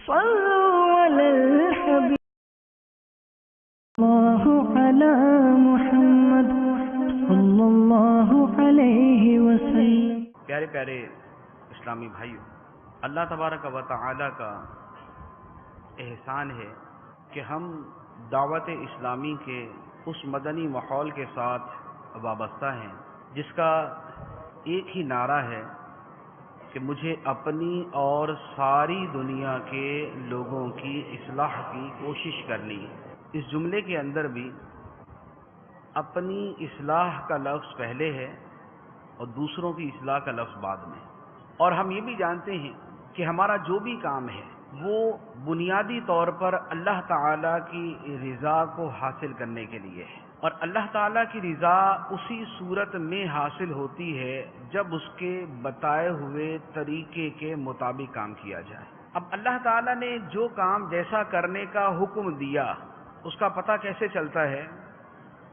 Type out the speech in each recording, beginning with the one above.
صلوا علی الحبیب اللہ علی محمد صلی اللہ علیہ وسلم۔ پیارے پیارے اسلامی بھائیو، اللہ تبارک و تعالی کا احسان ہے کہ ہم دعوت اسلامی کے اس مدنی ماحول کے ساتھ وابستہ ہیں جس کا ایک ہی نعرہ ہے کہ مجھے اپنی اور ساری دنیا کے لوگوں کی اصلاح کی کوشش کرنی ہے۔ اس جملے کے اندر بھی اپنی اصلاح کا لفظ پہلے ہے اور دوسروں کی اصلاح کا لفظ بعد میں، اور ہم یہ بھی جانتے ہیں کہ ہمارا جو بھی کام ہے وہ بنیادی طور پر اللہ تعالیٰ کی رضا کو حاصل کرنے کے لیے ہے، اور اللہ تعالیٰ کی رضا اسی صورت میں حاصل ہوتی ہے جب اس کے بتائے ہوئے طریقے کے مطابق کام کیا جائے۔ اب اللہ تعالیٰ نے جو کام جیسا کرنے کا حکم دیا اس کا پتہ کیسے چلتا ہے؟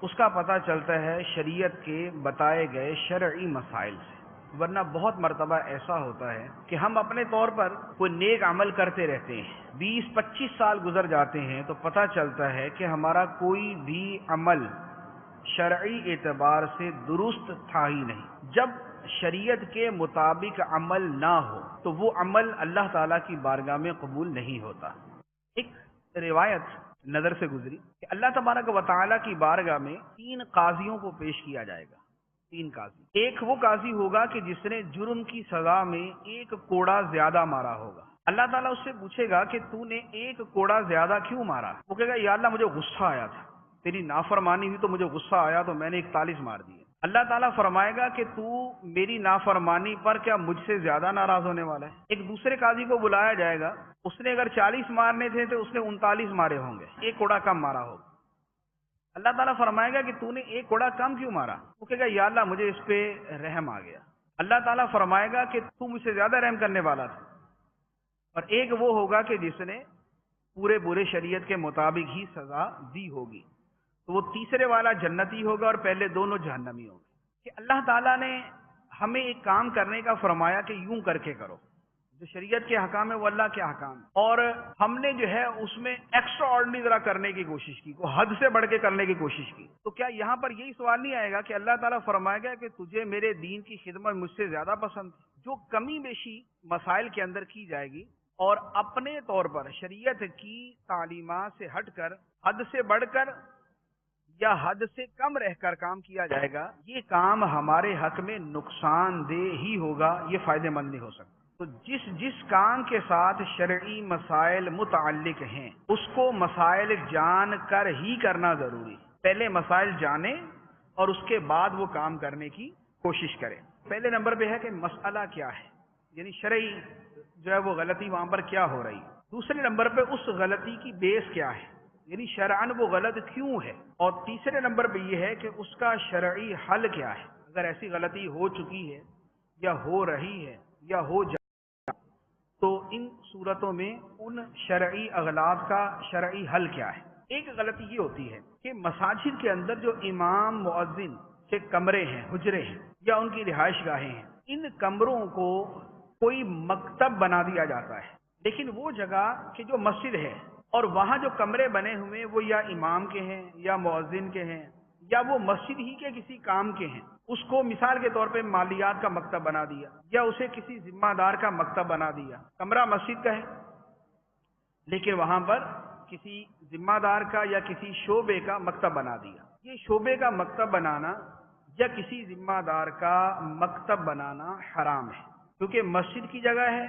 اس کا پتہ چلتا ہے شریعت کے بتائے گئے شرعی مسائل سے، ورنہ بہت مرتبہ ایسا ہوتا ہے کہ ہم اپنے طور پر کوئی نیک عمل کرتے رہتے ہیں، 20-25 سال گزر جاتے ہیں تو پتہ چلتا ہے کہ ہمارا کوئی بھی عمل شرعی اعتبار سے درست تھا ہی نہیں۔ جب شریعت کے مطابق عمل نہ ہو تو وہ عمل اللہ تعالیٰ کی بارگاہ میں قبول نہیں ہوتا۔ ایک روایت نظر سے گزری کہ اللہ تبارک و تعالیٰ کی بارگاہ میں 3 قاضیوں کو پیش کیا جائے گا۔ 3 قاضی، ایک وہ قاضی ہوگا کہ جس نے جرم کی سزا میں 1 کوڑا زیادہ مارا ہوگا۔ اللہ تعالیٰ اس سے پوچھے گا کہ تو نے 1 کوڑا زیادہ کیوں مارا؟ وہ کہے گا یا اللہ مجھے غصہ آیا تھا، تیری نافرمانی ہوئی تو مجھے غصہ آیا تو میں نے 41 مار دیے۔ اللہ تعالیٰ فرمائے گا کہ تو میری نافرمانی پر کیا مجھ سے زیادہ ناراض ہونے والا ہے؟ ایک دوسرے قاضی کو بلایا جائے گا، اس نے اگر 40 مارنے تھے تو اس نے 39 مارے ہوں گے، 1 کوڑا کم مارا ہوگا۔ اللہ تعالیٰ فرمائے گا کہ تو نے 1 کوڑا کم کیوں مارا؟ وہ کہے گا یا اللہ مجھے اس پہ رحم آ گیا۔ اللہ تعالیٰ فرمائے گا کہ تو مجھ سے زیادہ رحم کرنے والا تھا۔ اور ایک وہ ہوگا کہ جس نے پورے شریعت کے مطابق ہی سزا دی ہوگی، تو وہ تیسرے والا جنتی ہوگا اور پہلے دونوں جہنمی ہوں گے۔ کہ اللہ تعالیٰ نے ہمیں ایک کام کرنے کا فرمایا کہ یوں کر کے کرو، جو شریعت کے حکام ہے وہ اللہ کے حکام ہے، اور ہم نے جو ہے اس میں ایکسٹرا آرڈنری ذرا کرنے کی کوشش کی، کو حد سے بڑھ کے کرنے کی کوشش کی۔ تو کیا یہاں پر یہی سوال نہیں آئے گا کہ اللہ تعالیٰ فرمائے گا کہ تجھے میرے دین کی خدمت مجھ سے زیادہ پسند تھی؟ جو کمی بیشی مسائل کے اندر کی جائے گی اور اپنے طور پر شریعت کی تعلیمات سے ہٹ کر حد سے بڑھ کر یا حد سے کم رہ کر کام کیا جائے گا، یہ کام ہمارے حق میں نقصان دہ ہی ہوگا، یہ فائدہ مند نہیں ہو سکتا۔ تو جس کام کے ساتھ شرعی مسائل متعلق ہیں اس کو مسائل جان کر ہی کرنا ضروری ہے۔ پہلے مسائل جانیں اور اس کے بعد وہ کام کرنے کی کوشش کریں۔ پہلے نمبر پہ ہے کہ مسئلہ کیا ہے، یعنی شرعی جو ہے وہ غلطی وہاں پر کیا ہو رہی ہے۔ دوسرے نمبر پہ اس غلطی کی بیس کیا ہے، یعنی شرعاً وہ غلط کیوں ہے، اور تیسرے نمبر پہ یہ ہے کہ اس کا شرعی حل کیا ہے۔ اگر ایسی غلطی ہو چکی ہے یا ہو رہی ہے یا ہو جائے تو ان صورتوں میں ان شرعی اغلاط کا شرعی حل کیا ہے۔ ایک غلطی یہ ہوتی ہے کہ مساجد کے اندر جو امام مؤذن کے کمرے ہیں، حجرے ہیں یا ان کی رہائش گاہیں ہیں، ان کمروں کو کوئی مکتب بنا دیا جاتا ہے، لیکن وہ جگہ کہ جو مسجد ہے اور وہاں جو کمرے بنے ہوئے وہ یا امام کے ہیں یا مؤذن کے ہیں یا وہ مسجد ہی کے کسی کام کے ہیں، اس کو مثال کے طور پہ مالیات کا مکتب بنا دیا یا اسے کسی ذمہ دار کا مکتب بنا دیا۔ کمرہ مسجد کا ہے لیکن وہاں پر کسی ذمہ دار کا یا کسی شعبے کا مکتب بنا دیا۔ یہ شعبے کا مکتب بنانا یا کسی ذمہ دار کا مکتب بنانا حرام ہے، کیونکہ مسجد کی جگہ ہے،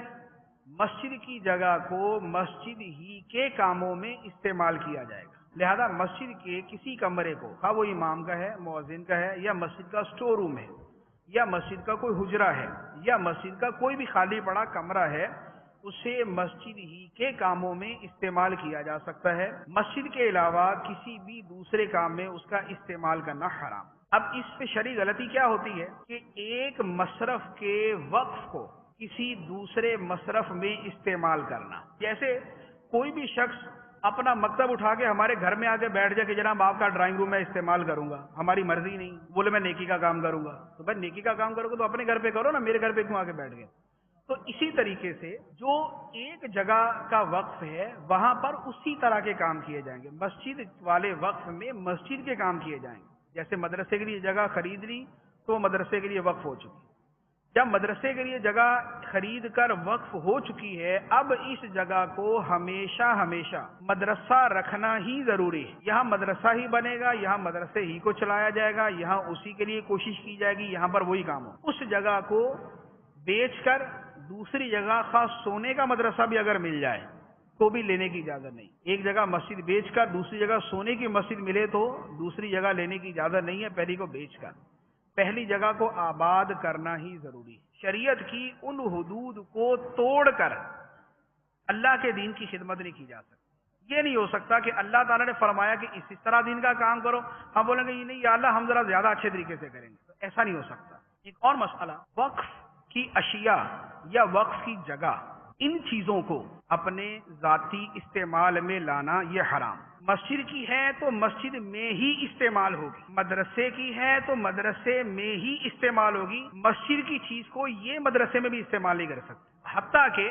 مسجد کی جگہ کو مسجد ہی کے کاموں میں استعمال کیا جائے گا، لہذا مسجد کے کسی کمرے کو، خواہ وہ امام کا ہے، مؤذن کا ہے، یا مسجد کا سٹور روم ہے، یا مسجد کا کوئی حجرہ ہے، یا مسجد کا کوئی بھی خالی پڑا کمرہ ہے، اسے مسجد ہی کے کاموں میں استعمال کیا جا سکتا ہے۔ مسجد کے علاوہ کسی بھی دوسرے کام میں اس کا استعمال کرنا حرام۔ اب اس پہ شرعی غلطی کیا ہوتی ہے کہ ایک مصرف کے وقف کو کسی دوسرے مصرف میں استعمال کرنا۔ جیسے کوئی بھی شخص اپنا مکتب اٹھا کے ہمارے گھر میں آ کے بیٹھ جائے کہ جناب آپ کا ڈرائنگ روم میں استعمال کروں گا، ہماری مرضی نہیں، بولے میں نیکی کا کام کروں گا، تو بھائی نیکی کا کام کرو گے تو اپنے گھر پہ کرو نا، میرے گھر پہ کیوں آ کے بیٹھ گئے؟ تو اسی طریقے سے جو ایک جگہ کا وقف ہے وہاں پر اسی طرح کے کام کیے جائیں گے. مسجد والے وقف میں مسجد کے کام کیے جائیں گے. جیسے مدرسے کے لیے جگہ خرید لی تو مدرسے کے لیے وقف ہو چکی. جب مدرسے کے لیے جگہ خرید کر وقف ہو چکی ہے اب اس جگہ کو ہمیشہ مدرسہ رکھنا ہی ضروری ہے. یہاں مدرسہ ہی بنے گا, یہاں مدرسے ہی کو چلایا جائے گا, یہاں اسی کے لیے کوشش کی جائے گی, یہاں پر وہی کام ہو. اس جگہ کو بیچ کر دوسری جگہ خاص سونے کا مدرسہ بھی اگر مل جائے تو بھی لینے کی اجازت نہیں. ایک جگہ مسجد بیچ کر دوسری جگہ سونے کی مسجد ملے تو دوسری جگہ لینے کی اجازت نہیں ہے, پہلی کو بیچ کر. پہلی جگہ کو آباد کرنا ہی ضروری ہے. شریعت کی ان حدود کو توڑ کر اللہ کے دین کی خدمت نہیں کی جا سکتی. یہ نہیں ہو سکتا کہ اللہ تعالیٰ نے فرمایا کہ اس طرح دین کا کام کرو, ہم بولیں گے یہ نہیں یا اللہ ہم ذرا زیادہ اچھے طریقے سے کریں گے. تو ایسا نہیں ہو سکتا. ایک اور مسئلہ, وقف کی اشیاء یا وقف کی جگہ, ان چیزوں کو اپنے ذاتی استعمال میں لانا یہ حرام. مسجد کی ہے تو مسجد میں ہی استعمال ہوگی, مدرسے کی ہے تو مدرسے میں ہی استعمال ہوگی. مسجد کی چیز کو یہ مدرسے میں بھی استعمال نہیں کر سکتے. حتیٰ کہ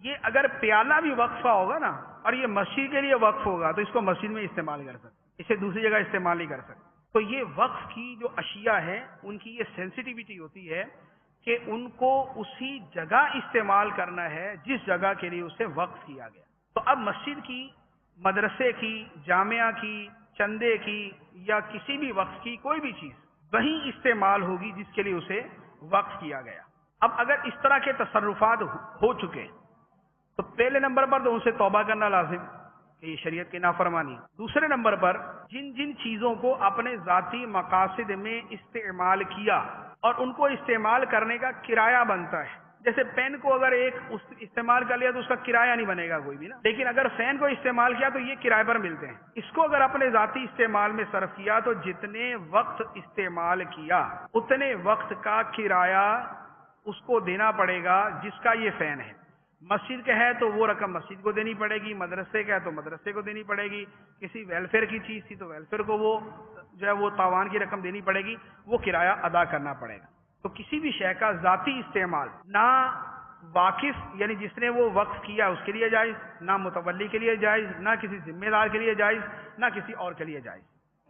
یہ اگر پیالہ بھی وقفہ ہوگا نا اور یہ مسجد کے لیے وقف ہوگا تو اس کو مسجد میں استعمال کر سکتے, اسے دوسری جگہ استعمال نہیں کر سکتے. تو یہ وقف کی جو اشیاء ہیں ان کی یہ سینسٹیوٹی ہوتی ہے کہ ان کو اسی جگہ استعمال کرنا ہے جس جگہ کے لیے اسے وقف کیا گیا. تو اب مسجد کی, مدرسے کی, جامعہ کی, چندے کی یا کسی بھی وقف کی کوئی بھی چیز وہی استعمال ہوگی جس کے لیے اسے وقف کیا گیا. اب اگر اس طرح کے تصرفات ہو چکے تو پہلے نمبر پر تو اسے توبہ کرنا لازم کہ یہ شریعت کی نافرمانی. دوسرے نمبر پر جن جن چیزوں کو اپنے ذاتی مقاصد میں استعمال کیا اور ان کو استعمال کرنے کا کرایہ بنتا ہے, جیسے پین کو اگر ایک استعمال کر لیا تو اس کا کرایہ نہیں بنے گا کوئی بھی نا, لیکن اگر فین کو استعمال کیا تو یہ کرایہ پر ملتے ہیں. اس کو اگر اپنے ذاتی استعمال میں صرف کیا تو جتنے وقت استعمال کیا اتنے وقت کا کرایہ اس کو دینا پڑے گا جس کا یہ فین ہے. مسجد کا ہے تو وہ رقم مسجد کو دینی پڑے گی, مدرسے کا ہے تو مدرسے کو دینی پڑے گی, کسی ویلفیئر کی چیز تھی تو ویلفیئر کو وہ جو ہے وہ تاوان کی رقم دینی پڑے گی, وہ کرایہ ادا کرنا پڑے گا. تو کسی بھی شے کا ذاتی استعمال نہ واقف یعنی جس نے وہ وقف کیا اس کے لیے جائز, نہ متولی کے لیے جائز, نہ کسی ذمہ دار کے لیے جائز, نہ کسی اور کے لیے جائز.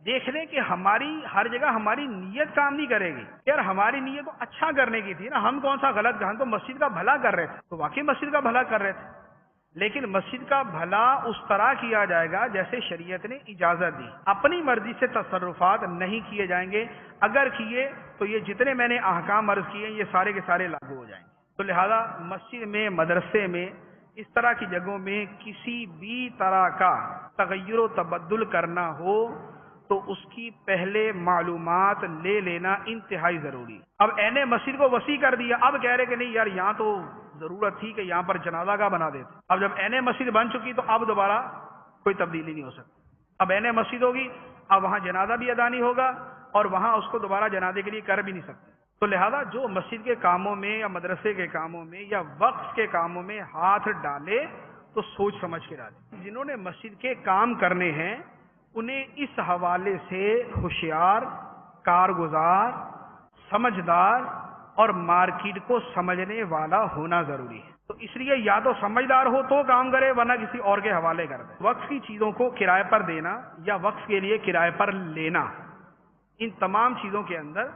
دیکھ لیں کہ ہماری ہر جگہ ہماری نیت کام نہیں کرے گی. یار ہماری نیت تو اچھا کرنے کی تھی نا, ہم کون سا غلط, ہم تو مسجد کا بھلا کر رہے تھے, تو واقعی مسجد کا بھلا کر رہے تھے, لیکن مسجد کا بھلا اس طرح کیا جائے گا جیسے شریعت نے اجازت دی. اپنی مرضی سے تصرفات نہیں کیے جائیں گے, اگر کیے تو یہ جتنے میں نے احکام عرض کیے یہ سارے کے سارے لاگو ہو جائیں گے. تو لہذا مسجد میں, مدرسے میں, اس طرح کی جگہوں میں کسی بھی طرح کا تغیر و تبدل کرنا ہو تو اس کی پہلے معلومات لے لینا انتہائی ضروری. اب این مسجد کو وسیع کر دیا, اب کہہ رہے کہ نہیں یار یہاں تو ضرورت تھی کہ یہاں پر جنازہ کا بنا دیتے. اب جب این مسجد بن چکی تو اب دوبارہ کوئی تبدیلی نہیں ہو سکتی. اب این مسجد ہوگی, اب وہاں جنازہ بھی ادا نہیں ہوگا اور وہاں اس کو دوبارہ جنازے کے لیے کر بھی نہیں سکتے. تو لہذا جو مسجد کے کاموں میں یا مدرسے کے کاموں میں یا وقف کے کاموں میں ہاتھ ڈالے تو سوچ سمجھ کے ڈالے. جنہوں نے مسجد کے کام کرنے ہیں انہیں اس حوالے سے ہوشیار, کارگزار, سمجھدار اور مارکیٹ کو سمجھنے والا ہونا ضروری ہے. تو اس لیے یا تو سمجھدار ہو تو کام کرے ورنہ کسی اور کے حوالے کر دے. وقف کی چیزوں کو کرائے پر دینا یا وقف کے لیے کرائے پر لینا, ان تمام چیزوں کے اندر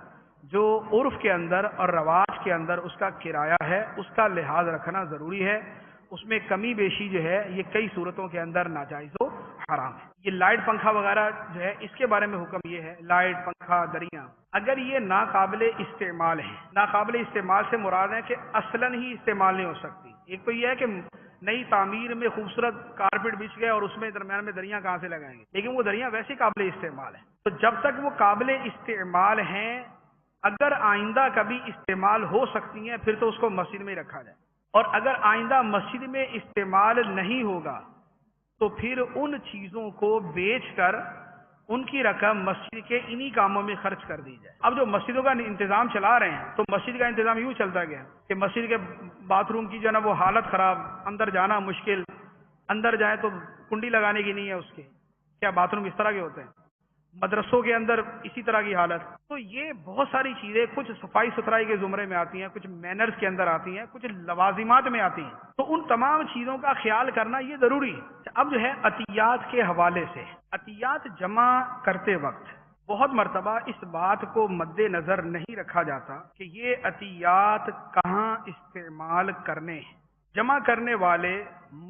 جو عرف کے اندر اور رواج کے اندر اس کا کرایہ ہے اس کا لحاظ رکھنا ضروری ہے. اس میں کمی بیشی جو ہے یہ کئی صورتوں کے اندر ناجائز و حرام ہے. یہ لائٹ پنکھا وغیرہ جو ہے اس کے بارے میں حکم یہ ہے, لائٹ پنکھا دریاں اگر یہ ناقابل استعمال ہے, ناقابل استعمال سے مراد ہے کہ اصلاً ہی استعمال نہیں ہو سکتی. ایک تو یہ ہے کہ نئی تعمیر میں خوبصورت کارپیٹ بچھ گئے اور اس میں درمیان میں دریاں کہاں سے لگائیں گے, لیکن وہ دریاں ویسے قابل استعمال ہیں. تو جب تک وہ قابل استعمال ہیں, اگر آئندہ کبھی استعمال ہو سکتی ہیں پھر تو اس کو مسجد میں ہی رکھا جائے, اور اگر آئندہ مسجد میں استعمال نہیں ہوگا تو پھر ان چیزوں کو بیچ کر ان کی رقم مسجد کے انہی کاموں میں خرچ کر دی جائے. اب جو مسجدوں کا انتظام چلا رہے ہیں تو مسجد کا انتظام یوں چلتا گیا کہ مسجد کے باتھ روم کی جو ہے نا وہ حالت خراب, اندر جانا مشکل, اندر جائیں تو کنڈی لگانے کی نہیں ہے اس کے, کیا باتھ روم اس طرح کے ہوتے ہیں. مدرسوں کے اندر اسی طرح کی حالت. تو یہ بہت ساری چیزیں کچھ صفائی ستھرائی کے زمرے میں آتی ہیں، کچھ مینرز کے اندر آتی ہیں، کچھ لوازمات میں آتی ہیں. تو ان تمام چیزوں کا خیال کرنا یہ ضروری ہے. اب جو ہے عطیات کے حوالے سے، عطیات جمع کرتے وقت بہت مرتبہ اس بات کو مد نظر نہیں رکھا جاتا کہ یہ عطیات کہاں استعمال کرنے ہیں. جمع کرنے والے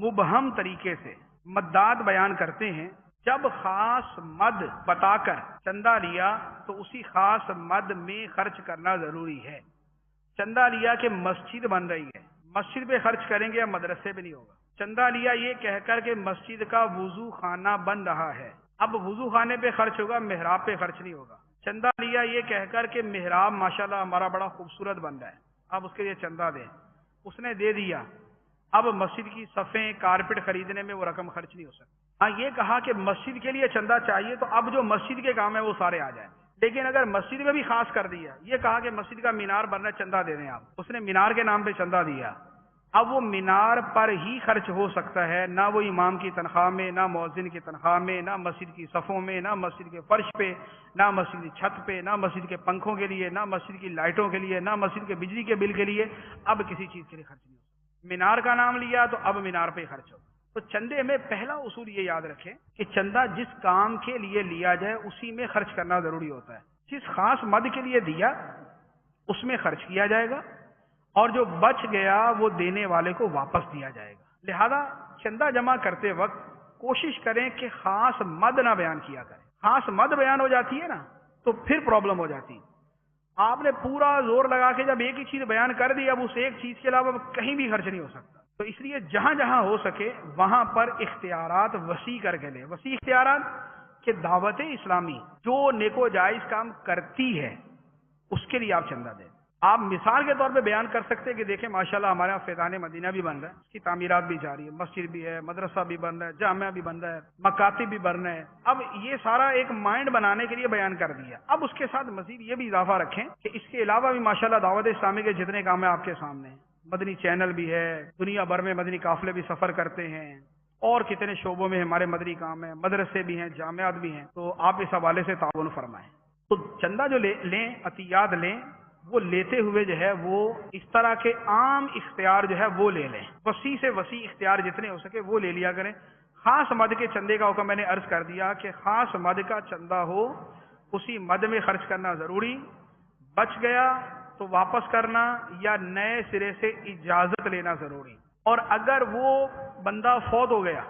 مبہم طریقے سے مدات بیان کرتے ہیں. جب خاص مد بتا کر چندہ لیا تو اسی خاص مد میں خرچ کرنا ضروری ہے. چندہ لیا کہ مسجد بن رہی ہے، مسجد پہ خرچ کریں گے یا مدرسے پہ نہیں ہوگا. چندہ لیا یہ کہہ کر کہ مسجد کا وضو خانہ بن رہا ہے، اب وضو خانے پہ خرچ ہوگا، محراب پہ خرچ نہیں ہوگا. چندہ لیا یہ کہہ کر کہ محراب ماشاءاللہ ہمارا بڑا خوبصورت بن رہا ہے، اب اس کے لیے چندہ دیں. اس نے دے دیا، اب مسجد کی صفیں کارپیٹ خریدنے میں وہ رقم خرچ نہیں ہو سکتی. ہاں یہ کہا کہ مسجد کے لیے چندہ چاہیے تو اب جو مسجد کے کام ہے وہ سارے آ جائیں. لیکن اگر مسجد میں بھی خاص کر دیا، یہ کہا کہ مسجد کا مینار بننا ہے چندہ دے دیں آپ، اس نے مینار کے نام پہ چندہ دیا، اب وہ مینار پر ہی خرچ ہو سکتا ہے، نہ وہ امام کی تنخواہ میں، نہ مؤذن کی تنخواہ میں، نہ مسجد کی صفوں میں، نہ مسجد کے فرش پہ، نہ مسجد کی چھت پہ، نہ مسجد کے پنکھوں کے لیے، نہ مسجد کی لائٹوں کے لیے، نہ مسجد کے بجلی کے بل کے لیے. اب کسی چیز کے لیے خرچ نہیں ہو. مینار کا نام لیا تو اب مینار پہ خرچ ہو. تو چندے میں پہلا اصول یہ یاد رکھیں کہ چندہ جس کام کے لیے لیا جائے اسی میں خرچ کرنا ضروری ہوتا ہے. جس خاص مد کے لیے دیا اس میں خرچ کیا جائے گا اور جو بچ گیا وہ دینے والے کو واپس دیا جائے گا. لہذا چندہ جمع کرتے وقت کوشش کریں کہ خاص مد نہ بیان کیا کریں. خاص مد بیان ہو جاتی ہے نا تو پھر پرابلم ہو جاتی ہے. آپ نے پورا زور لگا کے جب ایک ہی چیز بیان کر دی، اب اس ایک چیز کے علاوہ کہیں بھی خرچ نہیں ہو سکتا. تو اس لیے جہاں جہاں ہو سکے وہاں پر اختیارات وسیع کر کے لیں. وسیع اختیارات کہ دعوت اسلامی جو نیک و جائز کام کرتی ہے اس کے لیے آپ چندہ دیں. آپ مثال کے طور پہ بیان کر سکتے کہ دیکھیں ماشاءاللہ ہمارے یہاں فیضان مدینہ بھی بن رہا ہے، اس کی تعمیرات بھی جاری ہے، مسجد بھی ہے، مدرسہ بھی بن رہا ہے، جامعہ بھی بن رہا ہے، مکاتب بھی بن رہے ہیں. اب یہ سارا ایک مائنڈ بنانے کے لیے بیان کر دیا. اب اس کے ساتھ مزید یہ بھی اضافہ رکھیں کہ اس کے علاوہ بھی ماشاءاللہ دعوت اسلامی کے جتنے کام ہیں آپ کے سامنے ہیں. مدنی چینل بھی ہے، دنیا بھر میں مدنی قافلے بھی سفر کرتے ہیں، اور کتنے شعبوں میں ہمارے مدنی کام ہیں، مدرسے بھی ہیں، جامعات بھی ہیں. تو آپ اس حوالے سے تعاون فرمائیں. تو چندہ جو لیں، عطیات لیں، وہ لیتے ہوئے جو ہے وہ اس طرح کے عام اختیار جو ہے وہ لے لیں. وسیع سے وسیع اختیار جتنے ہو سکے وہ لے لیا کریں. خاص مد کے چندے کا حکم میں نے عرض کر دیا کہ خاص مد کا چندہ ہو اسی مد میں خرچ کرنا ضروری. بچ گیا تو واپس کرنا یا نئے سرے سے اجازت لینا ضروری. اور اگر وہ بندہ فوت ہو گیا،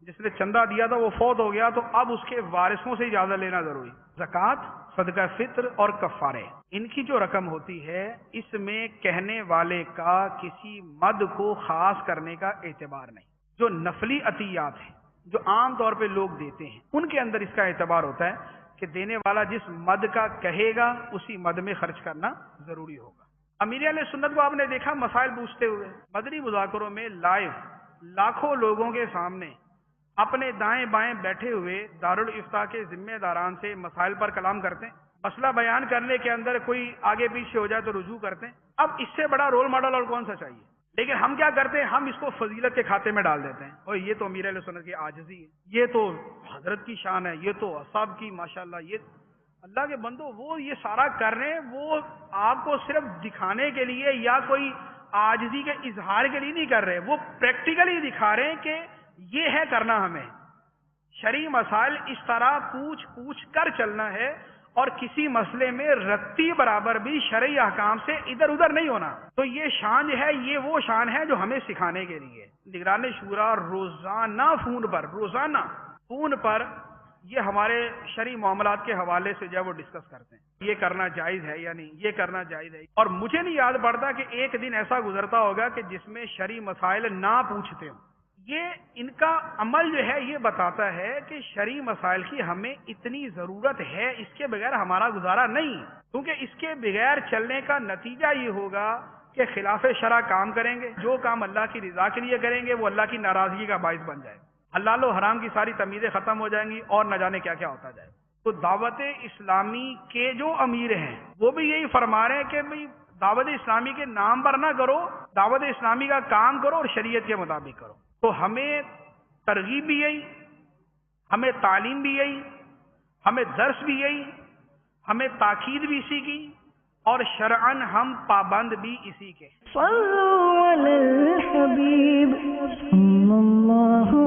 جس نے چندہ دیا تھا وہ فوت ہو گیا، تو اب اس کے وارثوں سے اجازت لینا ضروری. زکوٰۃ، صدقہ فطر اور کفارے، ان کی جو رقم ہوتی ہے اس میں کہنے والے کا کسی مد کو خاص کرنے کا اعتبار نہیں. جو نفلی عطیات ہیں جو عام طور پہ لوگ دیتے ہیں ان کے اندر اس کا اعتبار ہوتا ہے کہ دینے والا جس مد کا کہے گا اسی مد میں خرچ کرنا ضروری ہوگا. امیر علیہ سنت کو آپ نے دیکھا مسائل پوچھتے ہوئے مدنی مذاکروں میں لائیو لاکھوں لوگوں کے سامنے اپنے دائیں بائیں بیٹھے ہوئے دارالافتاء کے ذمہ داران سے مسائل پر کلام کرتے ہیں. مسئلہ بیان کرنے کے اندر کوئی آگے پیچھے ہو جائے تو رجوع کرتے ہیں. اب اس سے بڑا رول ماڈل اور کون سا چاہیے؟ لیکن ہم کیا کرتے ہیں، ہم اس کو فضیلت کے کھاتے میں ڈال دیتے ہیں. اور یہ تو امیر علیہ سنت کی عاجزی ہے، یہ تو حضرت کی شان ہے، یہ تو اصحاب کی ماشاءاللہ. یہ اللہ کے بندو وہ یہ سارا کر رہے ہیں، وہ آپ کو صرف دکھانے کے لیے یا کوئی عاجزی کے اظہار کے لیے نہیں کر رہے، وہ پریکٹیکلی دکھا رہے ہیں کہ یہ ہے کرنا. ہمیں شرعی مسائل اس طرح پوچھ کر چلنا ہے اور کسی مسئلے میں رتی برابر بھی شرعی احکام سے ادھر ادھر نہیں ہونا. تو یہ شان جو ہے یہ وہ شان ہے جو ہمیں سکھانے کے لیے نگران شورا روزانہ فون پر یہ ہمارے شرعی معاملات کے حوالے سے جو ہے وہ ڈسکس کرتے ہیں. یہ کرنا جائز ہے یا نہیں، یہ کرنا جائز ہے. اور مجھے نہیں یاد پڑتا کہ ایک دن ایسا گزرتا ہوگا کہ جس میں شرعی مسائل نہ پوچھتے ہوں. یہ ان کا عمل جو ہے یہ بتاتا ہے کہ شرعی مسائل کی ہمیں اتنی ضرورت ہے، اس کے بغیر ہمارا گزارا نہیں. کیونکہ اس کے بغیر چلنے کا نتیجہ یہ ہوگا کہ خلاف شرع کام کریں گے. جو کام اللہ کی رضا کے لیے کریں گے وہ اللہ کی ناراضگی کا باعث بن جائے گا. حلال و حرام کی ساری تمیزیں ختم ہو جائیں گی اور نہ جانے کیا کیا ہوتا جائے. تو دعوت اسلامی کے جو امیر ہیں وہ بھی یہی فرما رہے ہیں کہ بھئی دعوت اسلامی کے نام پر نہ کرو، دعوت اسلامی کا کام کرو اور شریعت کے مطابق کرو. تو ہمیں ترغیب بھی یہی، ہمیں تعلیم بھی یہی، ہمیں درس بھی یہی، ہمیں تاکید بھی اسی کی، اور شرعن ہم پابند بھی اسی کے۔ صلوا علی الحبیب صلی اللہ